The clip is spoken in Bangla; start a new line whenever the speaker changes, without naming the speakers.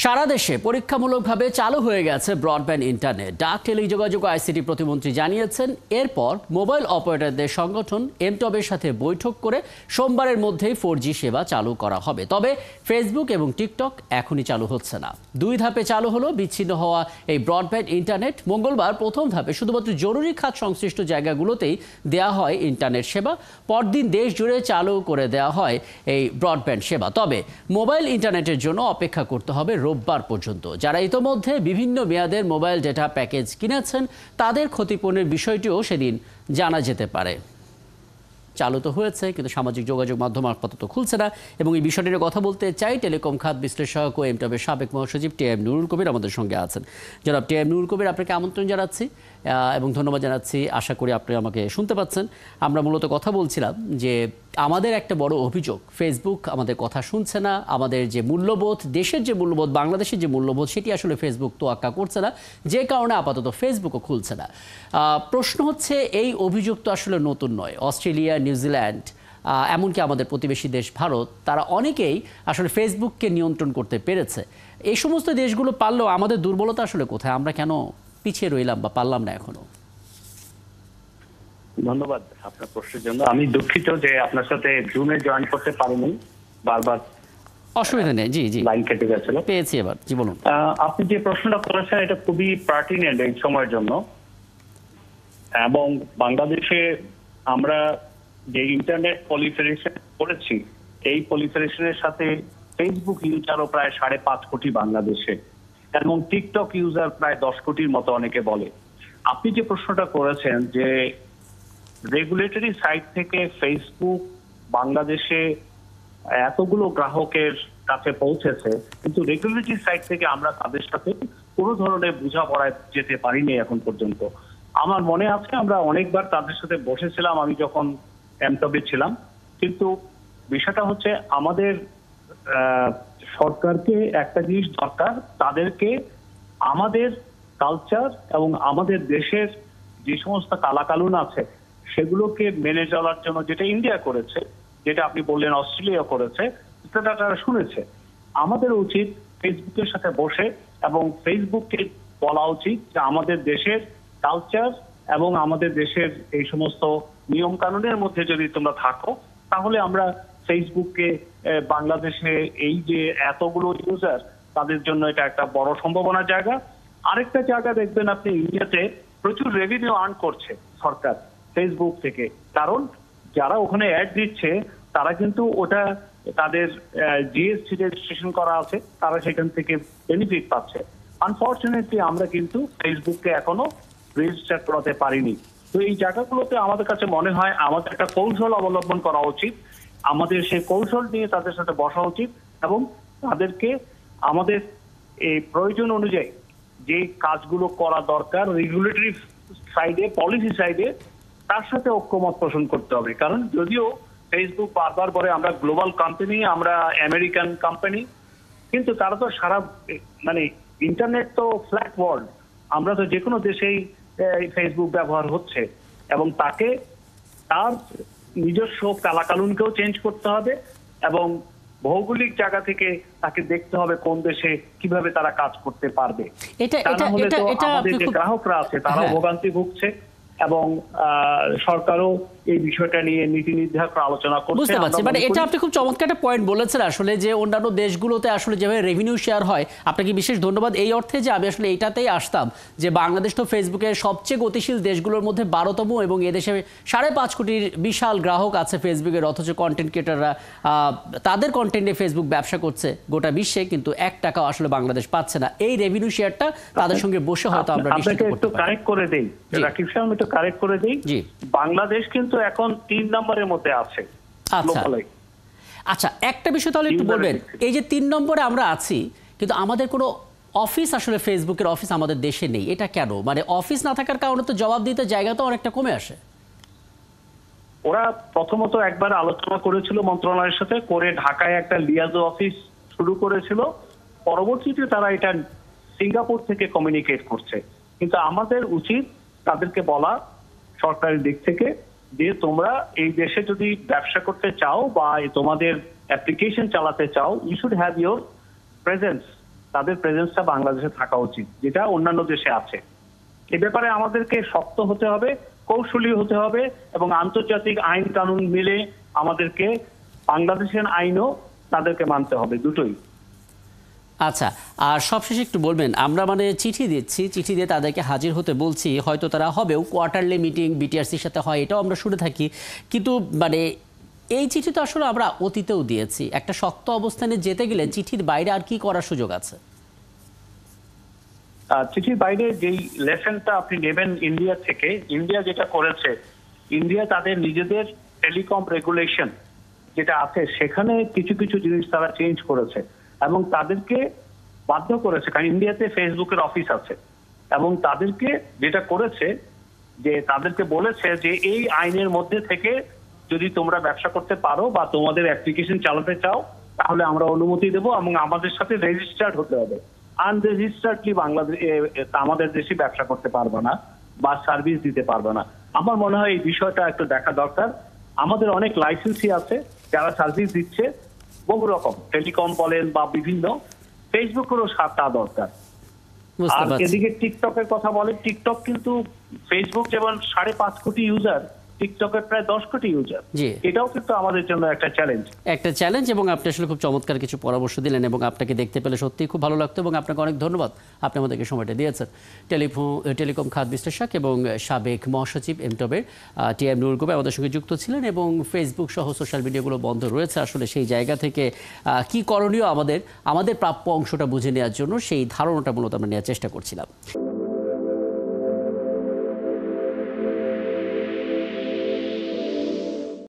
সারা দেশে পরীক্ষামূলকভাবে চালু হয়ে গেছে ব্রডব্যান্ড ইন্টারনেট। ডাক, টেলিযোগাযোগ ও আইসিটি প্রতিমন্ত্রী জানিয়েছেন, এরপর মোবাইল অপারেটরদের সংগঠন এমটবের সাথে বৈঠক করে সোমবারের মধ্যেই 4G সেবা চালু করা হবে। তবে ফেসবুক এবং টিকটক এখনই চালু হচ্ছে না। 2 ধাপে চালু হলো বিচ্ছিন্ন হওয়া এই ব্রডব্যান্ড ইন্টারনেট। মঙ্গলবার প্রথম ধাপে শুধুমাত্র জরুরি খাত সংশ্লিষ্ট জায়গাগুলোতেই দেওয়া হয় ইন্টারনেট সেবা। পরদিন দেশ জুড়ে চালু করে দেওয়া হয় এই ব্রডব্যান্ড সেবা। তবে মোবাইল ইন্টারনেটের জন্য অপেক্ষা করতে হবে রোববার পর্যন্ত। যারা ইতোমধ্যে বিভিন্ন মেয়াদের মোবাইল ডেটা প্যাকেজ কিনেছেন তাদের ক্ষতিপূরণের বিষয়টিও সেদিন জানা যেতে পারে। চালু তো হয়েছে, কিন্তু সামাজিক যোগাযোগ মাধ্যম আপাতত খুলছে না। এবং এই বিষয়টি নিয়ে কথা বলতে চাই টেলিকম খাত বিশ্লেষক ও এমটবের সাবেক মহাসচিব টিএম নুরুল কবির আমাদের সঙ্গে আছেন। জনাব টিএম নুরুল কবির, আপনাকে আমন্ত্রণ জানাচ্ছি এবং ধন্যবাদ জানাচ্ছি। আশা করি আপনি আমাকে শুনতে পাচ্ছেন। আমরা মূলত কথা বলছিলাম যে আমাদের একটা বড় অভিযোগ, ফেসবুক আমাদের কথা শুনছে না। আমাদের যে মূল্যবোধ, দেশের যে মূল্যবোধ, বাংলাদেশের যে মূল্যবোধ, সেটি আসলে ফেসবুক তোয়াক্কা করছে না, যে কারণে আপাতত ফেসবুকও খুলছে না। প্রশ্ন হচ্ছে, এই অভিযোগ তো আসলে নতুন নয়। অস্ট্রেলিয়া, নিউজিল্যান্ড, এমনকি আমাদের প্রতিবেশী দেশ ভারত, তারা অনেকেই আসলে ফেসবুককে নিয়ন্ত্রণ করতে পেরেছে। এই সমস্ত দেশগুলো পারলেও আমাদের দুর্বলতা আসলে কোথায়? আমরা কেন পিছিয়ে রইলাম বা পারলাম না এখনো?
ধন্যবাদ আপনার প্রশ্নের জন্য। আমি দুঃখিত যে আপনার সাথে জুমে জয়েন করতে পারিনি, বারবার
অসুবিধা নেই। জি জি,
লাইন কেটে গেছিল।
পেয়েছি এবার। জি বলুন।
আপনি যে প্রশ্নটা করেছেন এটা খুবই পার্টিনেন্ট এই সময়ের জন্য। এবং বাংলাদেশে আমরা যে ইন্টারনেট পলিফারেশন করেছি, এই পলিফারেশনের সাথে ফেসবুক ইউজারও প্রায় 5.5 কোটি বাংলাদেশে, এবং টিকটক ইউজার প্রায় 10 কোটির মতো অনেকে বলে। আপনি যে প্রশ্নটা করেছেন যে রেগুলেটরি সাইট থেকে ফেসবুক বাংলাদেশে এতগুলো গ্রাহকের কাছে পৌঁছেছে, কিন্তু রেগুলেটরি সাইট থেকে আমরা তাদের সাথে কোনো ধরনের বোঝাপড়ায় যেতে পারিনি এখন পর্যন্ত। আমার মনে আছে আমরা অনেকবার তাদের সাথে বসেছিলাম আমি যখন এমটবে ছিলাম, কিন্তু বিষয়টা হচ্ছে আমাদের সরকারকে একটা জিনিস দরকার, তাদেরকে আমাদের কালচার এবং আমাদের দেশের যে সমস্ত কালাকানুন আছে সেগুলোকে মেনে চলার জন্য, যেটা ইন্ডিয়া করেছে, যেটা আপনি বললেন অস্ট্রেলিয়া করেছে, সেটা তারা শুনেছে। আমাদের উচিত ফেসবুকের সাথে বসে এবং ফেসবুককে বলা উচিত যে আমাদের দেশের কালচার এবং আমাদের দেশের এই সমস্ত নিয়ম কানুনের মধ্যে যদি তোমরা থাকো, তাহলে আমরা ফেসবুককে বাংলাদেশে এই যে এতগুলো ইউজার, তাদের জন্য এটা একটা বড় সম্ভাবনার জায়গা। আরেকটা জায়গা দেখবেন আপনি, ইন্ডিয়াতে প্রচুর রেভিনিউ আর্ন করছে সরকার ফেসবুক থেকে, কারণ যারা ওখানে অ্যাড দিচ্ছে তারা কিন্তু ওটা তাদের জিএসটি রেজিস্ট্রেশন করা আছে, তারা সেখান থেকে বেনিফিট পাচ্ছে। আনফরচুনেটলি আমরা কিন্তু ফেসবুককে এখনো রেজিস্টার করাতে পারিনি। তো এই জায়গাগুলোতে আমাদের কাছে মনে হয় আমাদের একটা কৌশল অবলম্বন করা উচিত। আমাদের সেই কৌশল নিয়ে তাদের সাথে বসা উচিত এবং তাদেরকে আমাদের এই প্রয়োজন অনুযায়ী যে কাজগুলো করা দরকার রেগুলেটরি সাইডে, পলিসি সাইডে, তার সাথে ঐক্যমত পোষণ করতে হবে। কারণ যদিও ফেসবুক বারবার বলে আমরা গ্লোবাল কোম্পানি, আমরা আমেরিকান কোম্পানি, কিন্তু তারা তো সারা ইন্টারনেট তো ফ্ল্যাট ওয়ার্ল্ড। আমরা তো যে কোনো দেশেই ফেসবুক ব্যবহার হচ্ছে, এবং তাকে তার নিজস্ব কালাকানুনকেও চেঞ্জ করতে হবে এবং ভৌগোলিক জায়গা থেকে তাকে দেখতে হবে কোন দেশে কিভাবে তারা কাজ করতে পারবে। আমাদের যে গ্রাহকরা আছে তারাও ভোগান্তি ভুগছে এবং সরকারও এই বিষয়টা নিয়ে নীতি নির্ধারক আলোচনা করছে।
বুঝতে পারছি, মানে এটা আপনি খুব চমৎকার একটা পয়েন্ট বলেছেন আসলে, যে অন্যান্য দেশগুলোতে আসলে যেভাবে রেভিনিউ শেয়ার হয়। আপনাকে বিশেষ ধন্যবাদ এই অর্থে যে আমি আসলে এইটাতেই আসতাম যে বাংলাদেশ তো ফেসবুকের সবচেয়ে গতিশীল দেশগুলোর মধ্যে 12তম, এবং এদেশে 5.5 কোটির বিশাল গ্রাহক আছে ফেসবুকের, অথচ কন্টেন্ট ক্রিয়েটাররা তাদের কন্টেন্টে ফেসবুক ব্যবসা করছে গোটা বিশ্বে, কিন্তু 1 টাকাও আসলে বাংলাদেশ পাচ্ছে না। এই রেভিনিউ শেয়ারটা তাদের সঙ্গে বসে হয়তো আমরা নিশ্চিত করতে পারি।
কারেক্ট করে দেই রাকিব সাহেব, একটু কারেক্ট করে দেই। বাংলাদেশ কিন্তু এখন 3 নম্বরের মধ্যে আছে।
আচ্ছা, একটা বিষয় তাহলে একটু বলবেন, এই যে 3 নম্বরে আমরা আছি, কিন্তু আমাদের কোনো অফিস, আসলে ফেসবুকের অফিস আমাদের দেশে নেই, এটা কেন? মানে অফিস না থাকার কারণে তো জবাব দিতে জায়গা তো অনেকটা কমে আসে।
ওরা প্রথমত একবার আলোচনা করেছিল মন্ত্রণালয়ের সাথে, করে ঢাকায় একটা লিয়াজো অফিস শুরু করেছিল। পরবর্তীতে তারা এটা সিঙ্গাপুর থেকে কমিউনিকেট করছে। কিন্তু আমাদের উচিত তাদেরকে বলা সরকারের দিক থেকে যে তোমরা এই দেশে যদি ব্যবসা করতে চাও বা তোমাদের অ্যাপ্লিকেশন চালাতে চাও, you should have your presence তাদের প্রেজেন্সটা বাংলাদেশে থাকা উচিত, যেটা অন্যান্য দেশে আছে। এ ব্যাপারে আমাদেরকে শক্ত হতে হবে, কৌশলী হতে হবে, এবং আন্তর্জাতিক আইন কানুন মিলে আমাদেরকে বাংলাদেশের আইনও তাদেরকে মানতে হবে, দুটোই।
আচ্ছা, আর সবশেষে একটু বলবেন, আমরা মানে চিঠি দিচ্ছি, চিঠি দিয়ে তাদেরকে হাজির হতে বলছি, হয়তো তারা হবেও, কোয়ার্টারলি মিটিং বিটিআরসির সাথে হয়, এটাও আমরা শুনে থাকি, কিন্তু মানে এই চিঠি তো আসলে আমরা অতীতেও দিয়েছি। একটা শক্ত অবস্থানে যেতে গেলে চিঠির বাইরে আর কি করার সুযোগ আছে?
চিঠির বাইরে যেই লেসনটা আপনি নেবেন ইন্ডিয়া থেকে, ইন্ডিয়া যেটা করেছে, ইন্ডিয়া তাদের নিজেদের টেলিকম রেগুলেশন যেটা আছে সেখানে কিছু কিছু জিনিস তারা চেঞ্জ করেছে এবং তাদেরকে বাধ্য করেছে, কারণ ইন্ডিয়াতে ফেসবুকের অফিস আছে, এবং তাদেরকে যেটা করেছে যে তাদেরকে বলেছে যে এই আইনের মধ্যে থেকে যদি তোমরা ব্যবসা করতে পারো বা তোমাদের অ্যাপ্লিকেশন চালাতে চাও তাহলে আমরা অনুমতি দেবো, এবং আমাদের সাথে রেজিস্টার্ড হতে হবে। আনরেজিস্টার্ডলি বাংলাদেশ আমাদের দেশে ব্যবসা করতে পারবে না বা সার্ভিস দিতে পারবে না। আমার মনে হয় এই বিষয়টা একটু দেখা দরকার। আমাদের অনেক লাইসেন্সি আছে যারা সার্ভিস দিচ্ছে, বহু রকম টেলিকম বলেন বা বিভিন্ন, ফেসবুকেরও তা দরকার।
বুঝতে
আর
পারছি।
এদিকে টিকটকের কথা বলে, টিকটক কিন্তু ফেসবুক যেমন 5.5 কোটি ইউজার, টিকটকের প্রায় 10 কোটি ইউজার।
জি।
এটাও কিন্তু আমাদের জন্য একটা চ্যালেঞ্জ।
একটা চ্যালেঞ্জ, এবং আপনি আসলে খুব চমৎকার কিছু পরামর্শ দিলেন, এবং আপনাকে দেখতে পেলে সত্যিই খুব ভালো লাগতো, এবং আপনাকে অনেক ধন্যবাদ, আপনি আমাদেরকে সময়টা দিয়েছেন। টেলিকম খাত বিশ্লেষক এবং সাবেক মহাসচিব এমটবের টিএম নুরুল কবির আমাদের সঙ্গে যুক্ত ছিলেন। এবং ফেসবুক সহ সোশ্যাল মিডিয়াগুলো বন্ধ রয়েছে, আসলে সেই জায়গা থেকে কি করণীয় আমাদের প্রাপ্য অংশটা বুঝে নেওয়ার জন্য সেই ধারণাটা মূলত আমরা নেওয়ার চেষ্টা করছিলাম।